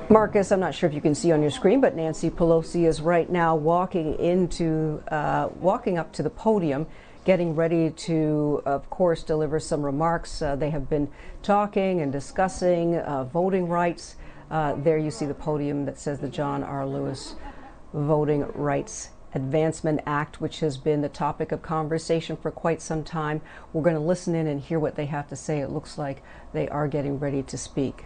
Marcus, I'm not sure if you can see on your screen, but Nancy Pelosi is right now walking up to the podium, getting ready to, of course, deliver some remarks. They have been talking and discussing voting rights. There you see the podium that says the John R. Lewis Voting Rights Advancement Act, which has been the topic of conversation for quite some time. We're going to listen in and hear what they have to say. It looks like they are getting ready to speak.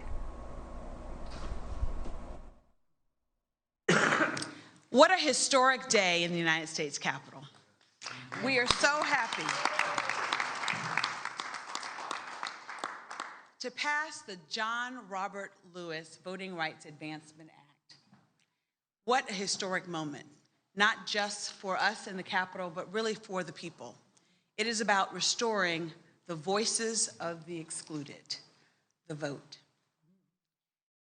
What a historic day in the United States Capitol. We are so happy to pass the John Robert Lewis Voting Rights Advancement Act. What a historic moment, not just for us in the Capitol, but really for the people. It is about restoring the voices of the excluded, the vote.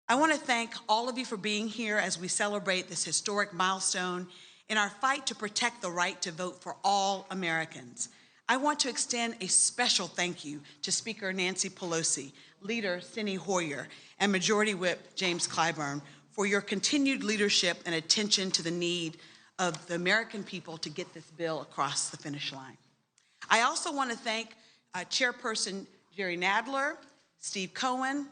I want to thank all of you for being here as we celebrate this historic milestone in our fight to protect the right to vote for all Americans. I want to extend a special thank you to Speaker Nancy Pelosi, Leader Steny Hoyer, and Majority Whip James Clyburn for your continued leadership and attention to the need of the American people to get this bill across the finish line. I also want to thank Chairperson Jerry Nadler, Steve Cohen,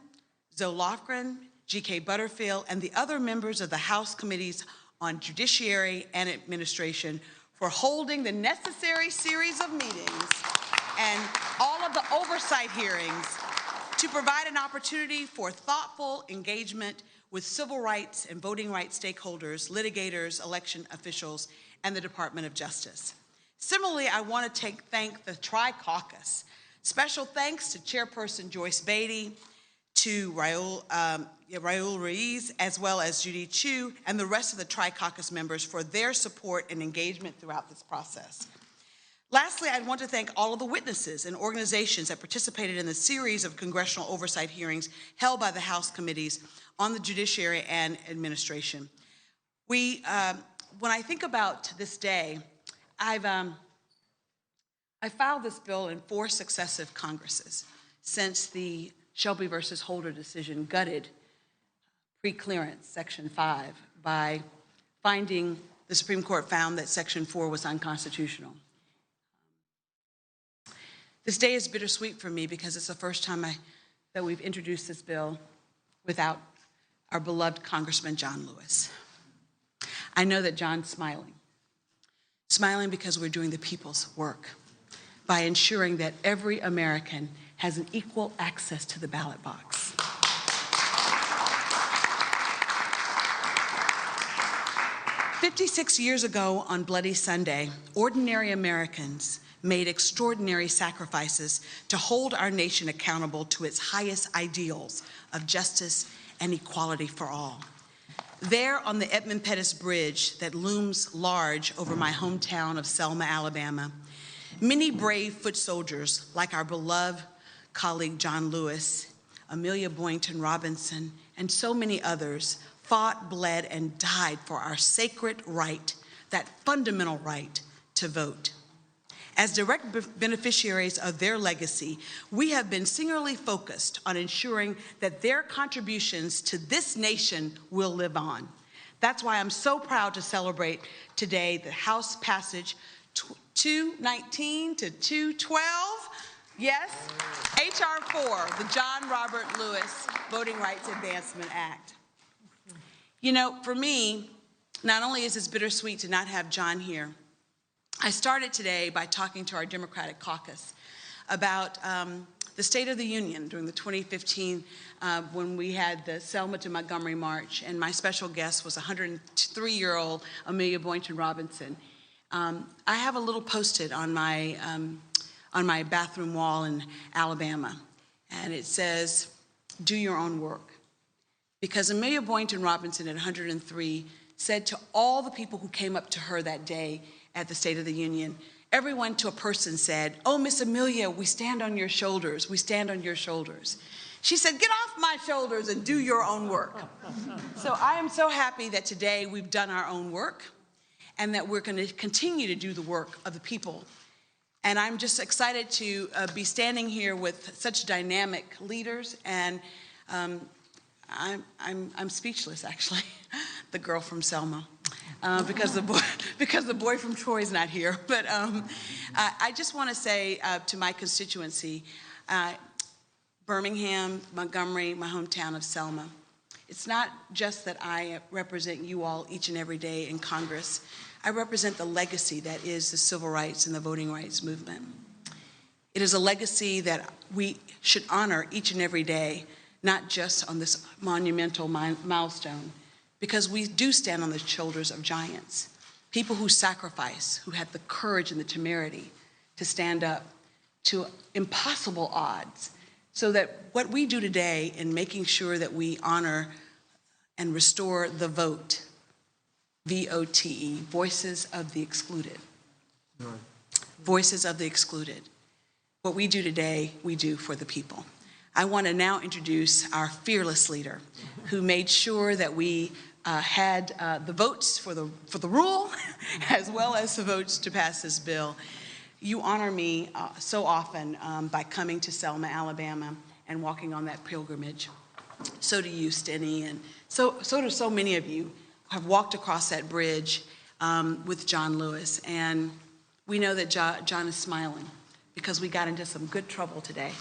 Zoe Lofgren, G.K. Butterfield, and the other members of the House Committees on Judiciary and Administration for holding the necessary series of meetings and all of the oversight hearings to provide an opportunity for thoughtful engagement with civil rights and voting rights stakeholders, litigators, election officials, and the Department of Justice. Similarly, I want to thank the Tri-Caucus. Special thanks to Chairperson Joyce Beatty, to Raul Ruiz, as well as Judy Chu, and the rest of the Tri-Caucus members for their support and engagement throughout this process. Lastly, I want to thank all of the witnesses and organizations that participated in the series of congressional oversight hearings held by the House committees on the Judiciary and Administration. When I think about this day, I filed this bill in 4 successive Congresses since the Shelby versus Holder decision gutted pre-clearance Section 5 by finding the Supreme Court found that Section 4 was unconstitutional. This day is bittersweet for me because it's the first time that we've introduced this bill without our beloved Congressman John Lewis. I know that John's smiling because we're doing the people's work by ensuring that every American has an equal access to the ballot box. "56 years ago on Bloody Sunday, ordinary Americans made extraordinary sacrifices to hold our nation accountable to its highest ideals of justice and equality for all. There on the Edmund Pettus Bridge that looms large over my hometown of Selma, Alabama, many brave foot soldiers like our beloved colleague John Lewis, Amelia Boynton Robinson, and so many others fought, bled, and died for our sacred right, that fundamental right to vote. As direct beneficiaries of their legacy, we have been singularly focused on ensuring that their contributions to this nation will live on. That's why I'm so proud to celebrate today the House passage 219 to 212. Yes, H.R. 4, the John Robert Lewis Voting Rights Advancement Act. You know, for me, not only is this bittersweet to not have John here, I started today by talking to our Democratic caucus about the State of the Union during the 2015 when we had the Selma to Montgomery March, and my special guest was 103-year-old Amelia Boynton Robinson. I have a little post-it on my bathroom wall in Alabama, and it says, "Do your own work." Because Amelia Boynton Robinson at 103 said to all the people who came up to her that day at the State of the Union, everyone to a person said, "Oh, Miss Amelia, we stand on your shoulders, we stand on your shoulders." She said, "Get off my shoulders and do your own work." So I am so happy that today we've done our own work and that we're going to continue to do the work of the people. And I'm just excited to be standing here with such dynamic leaders, and I'm speechless, actually. The girl from Selma, because the boy from Troy is not here. But I just want to say to my constituency, Birmingham, Montgomery, my hometown of Selma. It's not just that I represent you all each and every day in Congress. I represent the legacy that is the civil rights and the voting rights movement. It is a legacy that we should honor each and every day, not just on this monumental milestone, because we do stand on the shoulders of giants, people who sacrifice, who had the courage and the temerity to stand up to impossible odds, so that what we do today in making sure that we honor and restore the vote, V-O-T-E, voices of the excluded. Right. Voices of the excluded. What we do today, we do for the people. I want to now introduce our fearless leader, who made sure that we had the votes for the rule, as well as the votes to pass this bill. You honor me so often by coming to Selma, Alabama, and walking on that pilgrimage. So do you, Stenny, and so do so many of you have walked across that bridge with John Lewis. And we know that John is smiling because we got into some good trouble today,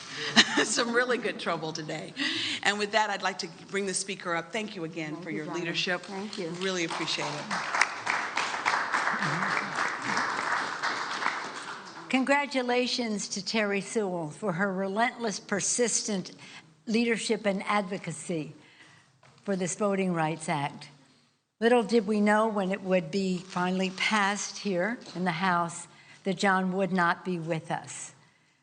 some really good trouble today. And with that, I'd like to bring the speaker up. Thank you again for your leadership. Thank you. Really appreciate it. Congratulations to Terry Sewell for her relentless, persistent leadership and advocacy for this Voting Rights Act. Little did we know when it would be finally passed here in the House that John would not be with us.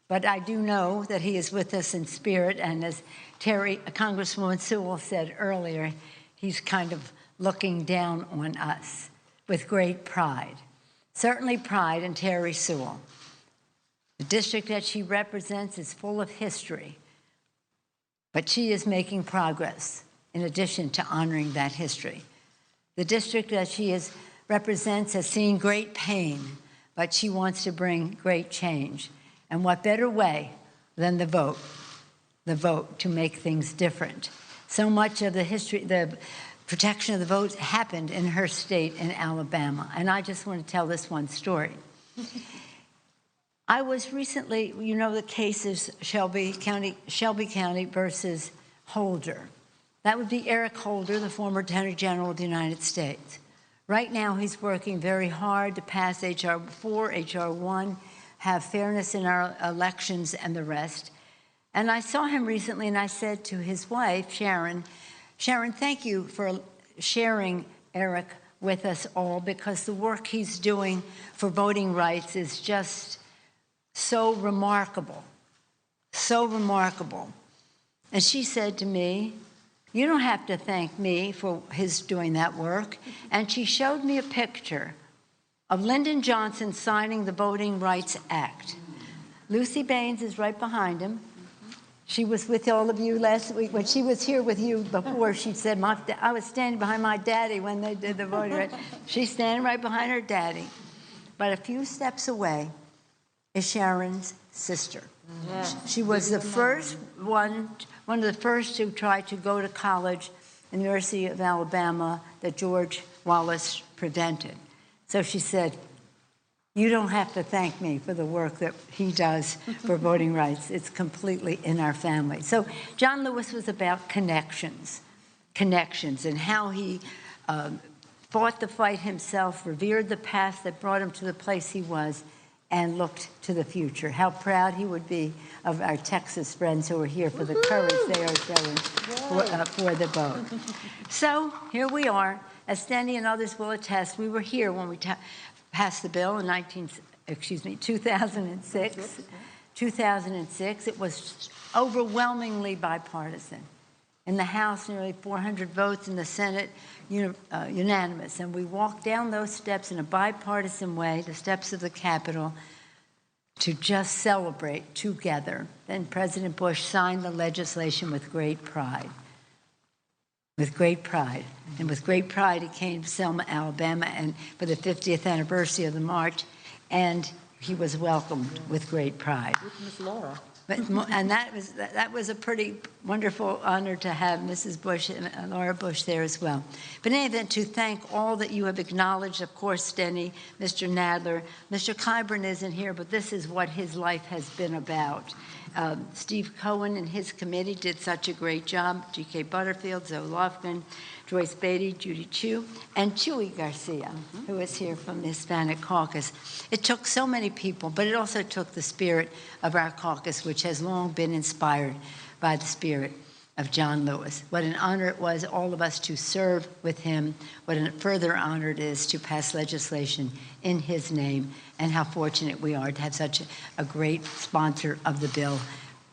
But I do know that he is with us in spirit, and as Congresswoman Sewell said earlier, he's kind of looking down on us with great pride. Certainly pride in Terry Sewell. The district that she represents is full of history, but she is making progress in addition to honoring that history. The district that she represents has seen great pain, but she wants to bring great change. And what better way than the vote to make things different. So much of the history, the protection of the vote happened in her state in Alabama. And I just want to tell this one story. I was recently, you know, the case is Shelby County versus Holder. That would be Eric Holder, the former Attorney General of the United States. Right now, he's working very hard to pass H.R. 4, H.R. 1, have fairness in our elections and the rest. And I saw him recently, and I said to his wife, Sharon, thank you for sharing Eric with us all, because the work he's doing for voting rights is just so remarkable, so remarkable. And she said to me, you don't have to thank me for his doing that work. And she showed me a picture of Lyndon Johnson signing the Voting Rights Act. Lucy Baines is right behind him. She was with all of you last week. When she was here with you before, she said, I was standing behind my daddy when they did the voting rights. She's standing right behind her daddy. But a few steps away is Sharon's sister. Yeah. She was the first one of the first to try to go to college in the University of Alabama that George Wallace prevented. So she said, you don't have to thank me for the work that he does for voting rights. It's completely in our family. So John Lewis was about connections, and how he fought the fight himself, revered the past that brought him to the place he was, and looked to the future. How proud he would be of our Texas friends who are here for the courage they are showing for the vote. So here we are. As Stenny and others will attest, we were here when we passed the bill in 2006. 2006, it was overwhelmingly bipartisan. In the House, nearly 400 votes. In the Senate, unanimous. And we walked down those steps in a bipartisan way, the steps of the Capitol, to just celebrate together. Then President Bush signed the legislation with great pride. With great pride. And with great pride, he came to Selma, Alabama, and for the 50th anniversary of the march, and he was welcomed with great pride. With Miss Laura. And that was a pretty wonderful honor to have Mrs. Bush and Laura Bush there as well. But in any event, to thank all that you have acknowledged, of course, Steny, Mr. Nadler. Mr. Clyburn isn't here, but this is what his life has been about. Steve Cohen and his committee did such a great job. G.K. Butterfield, Zoe Lofgren, Joyce Beatty, Judy Chu, and Chuy Garcia, who is here from the Hispanic Caucus. It took so many people, but it also took the spirit of our caucus, which has long been inspired by the spirit of John Lewis. What an honor it was, all of us, to serve with him. What a further honor it is to pass legislation in his name, and how fortunate we are to have such a great sponsor of the bill.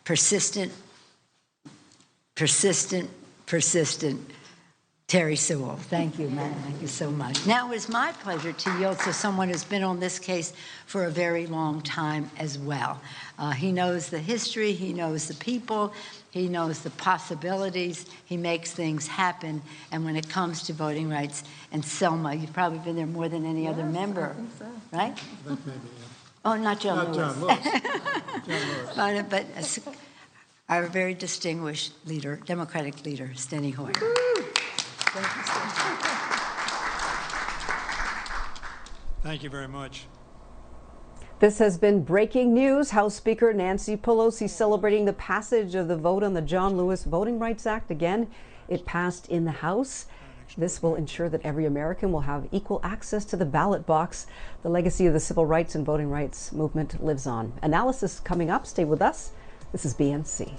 Persistent, persistent, persistent. Terry Sewell. Thank you, man. Thank you so much. Now it is my pleasure to yield to someone who's been on this case for a very long time as well. He knows the history, he knows the people, he knows the possibilities, he makes things happen, and when it comes to voting rights, and Selma, you've probably been there more than any other member, I think so. Right? I think maybe, yeah. Oh, not John Lewis. John Lewis. John Lewis. But our very distinguished leader, Democratic leader, Steny Hoyer. Thank you very much. This has been breaking news. House Speaker Nancy Pelosi celebrating the passage of the vote on the John Lewis Voting Rights Act. Again, it passed in the House. This will ensure that every American will have equal access to the ballot box. The legacy of the civil rights and voting rights movement lives on. Analysis coming up. Stay with us. This is BNC.